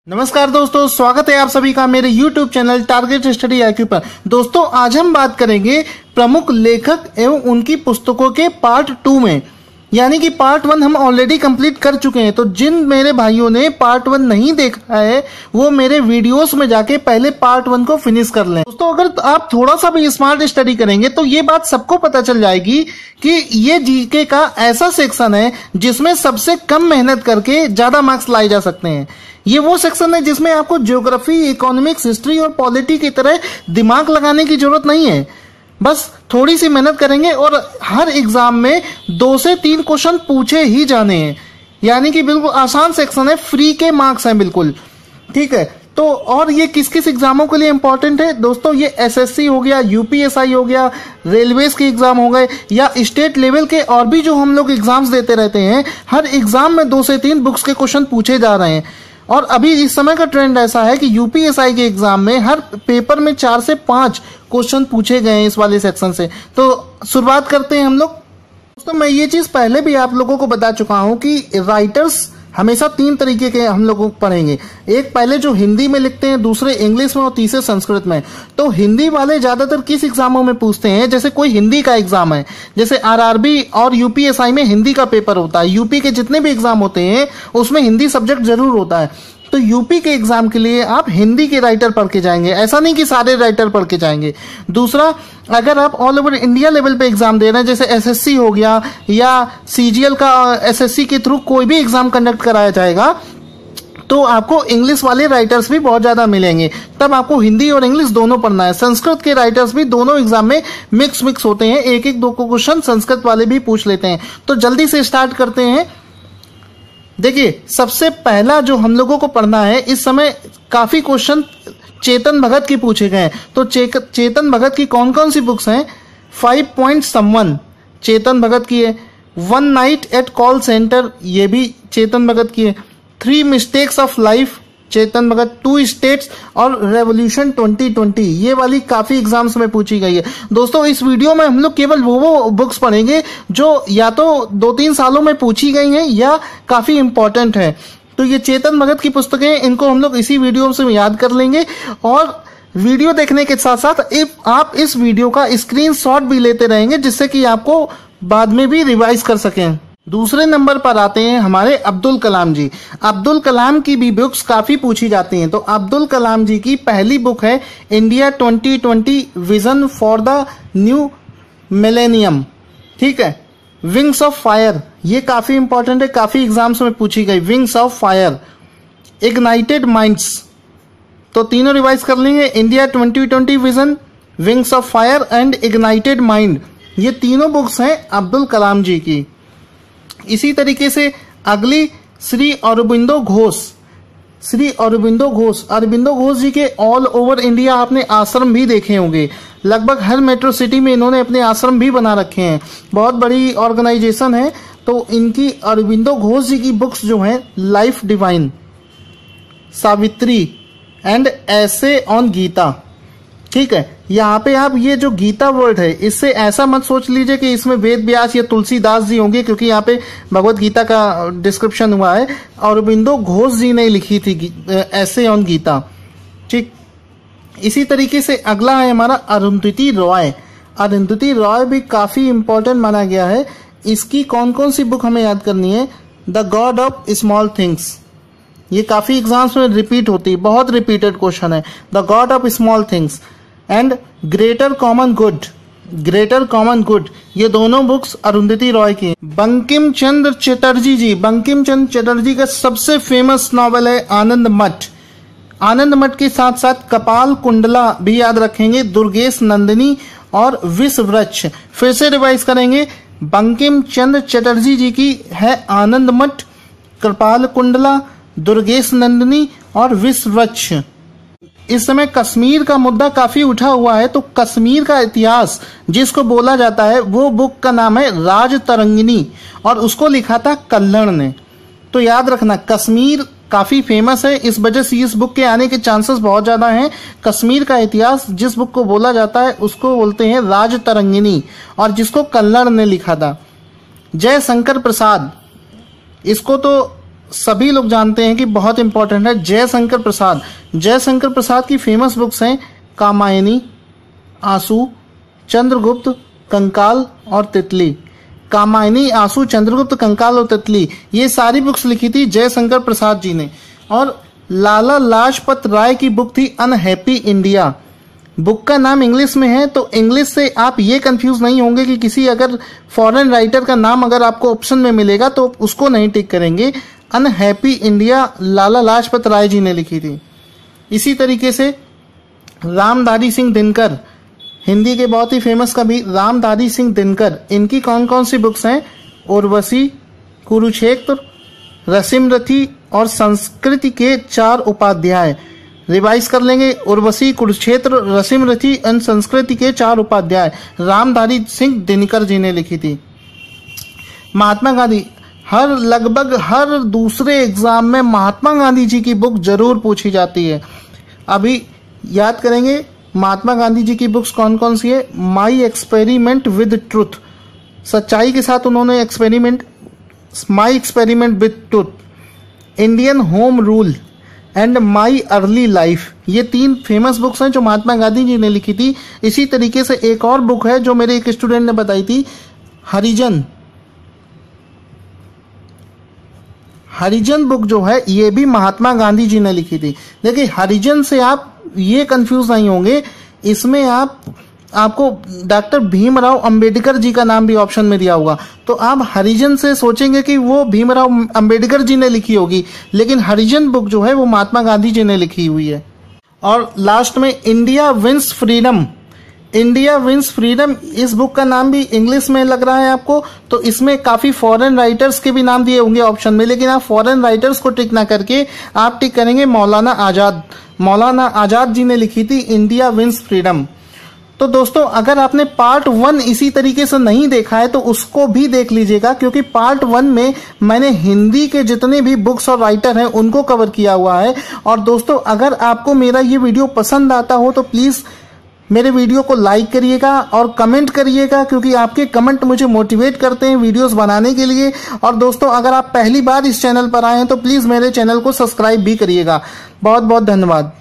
नमस्कार दोस्तों, स्वागत है आप सभी का मेरे YouTube channel target study IQ पर। दोस्तों आज हम बात करेंगे प्रमुख लेखक एवं उनकी पुस्तकों के पार्ट 2 में, यानी कि पार्ट 1 हम ऑलरेडी कंप्लीट कर चुके हैं। तो जिन मेरे भाइयों ने पार्ट 1 नहीं देखा है वो मेरे वीडियोस में जाके पहले पार्ट 1 को फिनिश कर लें। दोस्तों अगर आप थोड़ा सा भी स्मार्ट स्टडी करेंगे तो ये बात सबको पता चल जाएगी कि ये जीके का ऐसा सेक्शन है जिसमें सबसे कम मेहनत करके ज्यादा मार्क्स लाए जा सकते हैं। ये वो सेक्शन है जिसमें आपको ज्योग्राफी, इकोनॉमिक्स, हिस्ट्री और पॉलिटी की तरह दिमाग लगाने की जरूरत नहीं है। बस थोड़ी सी मेहनत करेंगे और हर एग्जाम में 2 से 3 क्वेश्चन पूछे ही जाने हैं, यानी कि बिल्कुल आसान सेक्शन है, फ्री के मार्क्स हैं बिल्कुल, ठीक है। तो और ये किस किस एग्जामों के लिए इंपॉर्टेंट है दोस्तों, ये एसएससी हो गया, यूपीएसआई हो गया, रेलवेज के एग्जाम हो गए या स्टेट लेवल के और भी जो हम लोग एग्जाम्स देते रहते हैं, हर एग्जाम में 2 से 3 बुक्स के क्वेश्चन पूछे जा रहे हैं। और अभी इस समय का ट्रेंड ऐसा है कि यूपीएसआई के एग्जाम में हर पेपर में 4 से 5 क्वेश्चन पूछे गए हैं इस वाले सेक्शन से। तो शुरुआत करते हैं हम लोग। दोस्तों मैं ये चीज पहले भी आप लोगों को बता चुका हूं कि राइटर्स हमेशा 3 तरीके के हम लोग पढ़ेंगे। एक पहले जो हिंदी में लिखते हैं, दूसरे इंग्लिश में और तीसरे संस्कृत में। तो हिंदी वाले ज्यादातर किस एग्जामों में पूछते हैं, जैसे कोई हिंदी का एग्जाम है, जैसे आरआरबी और यूपीएसआई में हिंदी का पेपर होता है, यूपी के जितने भी एग्जाम होते हैं उसमें हिंदी सब्जेक्ट जरूर होता है। तो यूपी के एग्जाम के लिए आप हिंदी के राइटर पढ़ के जाएंगे, ऐसा नहीं कि सारे राइटर पढ़ के जाएंगे। दूसरा, अगर आप ऑल ओवर इंडिया लेवल पे एग्जाम दे रहे हैं, जैसे एसएससी हो गया या सीजीएल का एसएससी के थ्रू कोई भी एग्जाम कंडक्ट कराया जाएगा, तो आपको इंग्लिश वाले राइटर्स भी बहुत ज्यादा मिलेंगे। तब आपको हिंदी और इंग्लिश दोनों पढ़ना है। संस्कृत के राइटर्स भी दोनों एग्जाम में मिक्स होते हैं, एक एक 2 क्वेश्चन संस्कृत वाले भी पूछ लेते हैं। तो जल्दी से स्टार्ट करते हैं। देखिए सबसे पहला जो हम लोगों को पढ़ना है, इस समय काफी क्वेश्चन चेतन भगत की पूछे गए हैं। तो चेतन भगत की कौन कौन सी बुक्स हैं? 5 Point Someone चेतन भगत की है, 1 Night at Call Center ये भी चेतन भगत की है, 3 Mistakes of Life Chetan Bhagat, 2 States और रेवोल्यूशन 2020 ये वाली काफी एग्जाम्स में पूछी गई है। दोस्तों इस वीडियो में हम लोग केवल वो बुक्स पढ़ेंगे जो या तो 2-3 सालों में पूछी गई हैं या काफी इंपॉर्टेंट है। तो ये चेतन भगत की पुस्तकें, इनको हम लोग इसी वीडियो से याद कर लेंगे। और वीडियो देखने के साथ साथ आप इस वीडियो का स्क्रीनशॉट भी लेते रहेंगे जिससे कि आपको बाद में भी रिवाइज कर सकें। दूसरे नंबर पर आते हैं हमारे अब्दुल कलाम जी। अब्दुल कलाम की भी बुक्स काफी पूछी जाती हैं। तो अब्दुल कलाम जी की पहली बुक है India 2020 vision for the new millennium, ठीक है। विंग्स ऑफ फायर ये काफी इंपॉर्टेंट है, काफी एग्जाम्स में पूछी गई। Wings of fire, ignited minds, तो तीनों रिवाइज कर लेंगे। India 2020 vision, wings of fire and ignited mind, ये तीनों बुक्स हैं अब्दुल कलाम जी की। इसी तरीके से अगली श्री अरबिंदो घोष। श्री अरबिंदो घोष जी के ऑल ओवर इंडिया आपने आश्रम भी देखे होंगे। लगभग हर मेट्रो सिटी में इन्होंने अपने आश्रम भी बना रखे हैं, बहुत बड़ी ऑर्गेनाइजेशन है। तो इनकी अरबिंदो घोष जी की बुक्स जो हैं, लाइफ डिवाइन, सावित्री एंड ऐसे ऑन गीता, ठीक है। यहाँ पे आप ये जो गीता वर्ड है, इससे ऐसा मत सोच लीजिए कि इसमें वेद व्यास या तुलसीदास जी होंगे, क्योंकि यहाँ पे भगवत गीता का डिस्क्रिप्शन हुआ है, अरबिंदो घोष जी ने लिखी थी ऐसे ऑन गीता, ठीक। इसी तरीके से अगला है हमारा अरुंधति रॉय। अरुंधति रॉय भी काफी इंपॉर्टेंट माना गया है। इसकी कौन कौन सी बुक हमें याद करनी है? The God of small things, ये काफी एग्जाम्स में रिपीट होती है, बहुत रिपीटेड क्वेश्चन है। The God of small things and greater common good, ये दोनों बुक्स अरुंधति रॉय की। बंकिम चंद्र चटर्जी का सबसे फेमस नॉवेल है आनंद मठ। आनंद मठ के साथ साथ कपाल कुंडला भी याद रखेंगे, दुर्गेश नंदिनी और विष वृक्ष। फिर से रिवाइज करेंगे, बंकिम चंद्र चटर्जी जी की है आनंद मठ, कपाल कुंडला, दुर्गेश नंदिनी और विष वृक्ष। इस समय कश्मीर का मुद्दा काफी उठा हुआ है, तो कश्मीर का इतिहास जिसको बोला जाता है वो बुक का नाम है राज तरंगिनी और उसको लिखा था कल्हण ने। तो याद रखना, कश्मीर काफी फेमस है, इस वजह से इस बुक के आने के चांसेस बहुत ज्यादा हैं। कश्मीर का इतिहास जिस बुक को बोला जाता है उसको बोलते हैं राज तरंगिनी और जिसको कल्हण ने लिखा था। जय शंकर प्रसाद, इसको तो सभी लोग जानते हैं कि बहुत इंपॉर्टेंट है, जयशंकर प्रसाद। जयशंकर प्रसाद की फेमस बुक्स हैं कामायनी, आंसू, चंद्रगुप्त, कंकाल और तितली। कामायनी, आंसू, चंद्रगुप्त, कंकाल और तितली, ये सारी बुक्स लिखी थी जयशंकर प्रसाद जी ने। और लाला लाजपत राय की बुक थी अनहैप्पी इंडिया। बुक का नाम इंग्लिश में है, तो इंग्लिश से आप ये कंफ्यूज नहीं होंगे कि किसी अगर फॉरेन राइटर का नाम अगर आपको ऑप्शन में मिलेगा तो उसको नहीं टिक करेंगे। अनहैप्पी इंडिया लाला लाजपत राय जी ने लिखी थी। इसी तरीके से रामधारी सिंह दिनकर, हिंदी के बहुत ही फेमस कवि रामधारी सिंह दिनकर, इनकी कौन कौन सी बुक्स हैं? उर्वशी, कुरुक्षेत्र, रसिमरथी और संस्कृति के 4 उपाध्याय। रिवाइज कर लेंगे, उर्वशी, कुरुक्षेत्र, रसिमरथी एंड संस्कृति के 4 उपाध्याय रामधारी सिंह दिनकर जी ने लिखी थी। महात्मा गांधी, लगभग हर दूसरे एग्जाम में महात्मा गांधी जी की बुक जरूर पूछी जाती है। अभी याद करेंगे महात्मा गांधी जी की बुक्स कौन कौन सी है। माई एक्सपेरिमेंट विद ट्रुथ, सच्चाई के साथ उन्होंने my experiment with truth, Indian home rule and my early life, ये 3 फेमस बुक्स हैं जो महात्मा गांधी जी ने लिखी थी। इसी तरीके से एक और बुक है जो मेरे एक स्टूडेंट ने बताई थी, हरिजन। हरिजन बुक जो है ये भी महात्मा गांधी जी ने लिखी थी। देखिए हरिजन से आप ये कंफ्यूज नहीं होंगे, इसमें आपको डॉक्टर भीमराव अंबेडकर जी का नाम भी ऑप्शन में दिया होगा, तो आप हरिजन से सोचेंगे कि वो भीमराव अंबेडकर जी ने लिखी होगी, लेकिन हरिजन बुक जो है वो महात्मा गांधी जी ने लिखी हुई है। और लास्ट में India wins freedom, India wins freedom, इस बुक का नाम भी इंग्लिश में लग रहा है आपको, तो इसमें काफी फॉरेन राइटर्स के भी नाम दिए होंगे ऑप्शन में, लेकिन आप फॉरेन राइटर्स को टिक ना करके आप टिक करेंगे मौलाना आजाद। मौलाना आजाद जी ने लिखी थी इंडिया विंस फ्रीडम। तो दोस्तों अगर आपने पार्ट 1 इसी तरीके से नहीं देखा है तो उसको भी देख लीजिएगा, क्योंकि पार्ट 1 में मैंने हिंदी के जितने भी बुक्स और राइटर हैं उनको कवर किया हुआ है। और दोस्तों अगर आपको मेरा ये वीडियो पसंद आता हो तो प्लीज मेरे वीडियो को लाइक करिएगा और कमेंट करिएगा, क्योंकि आपके कमेंट मुझे मोटिवेट करते हैं वीडियोस बनाने के लिए। और दोस्तों अगर आप पहली बार इस चैनल पर आए हैं तो प्लीज मेरे चैनल को सब्सक्राइब भी करिएगा। बहुत बहुत धन्यवाद।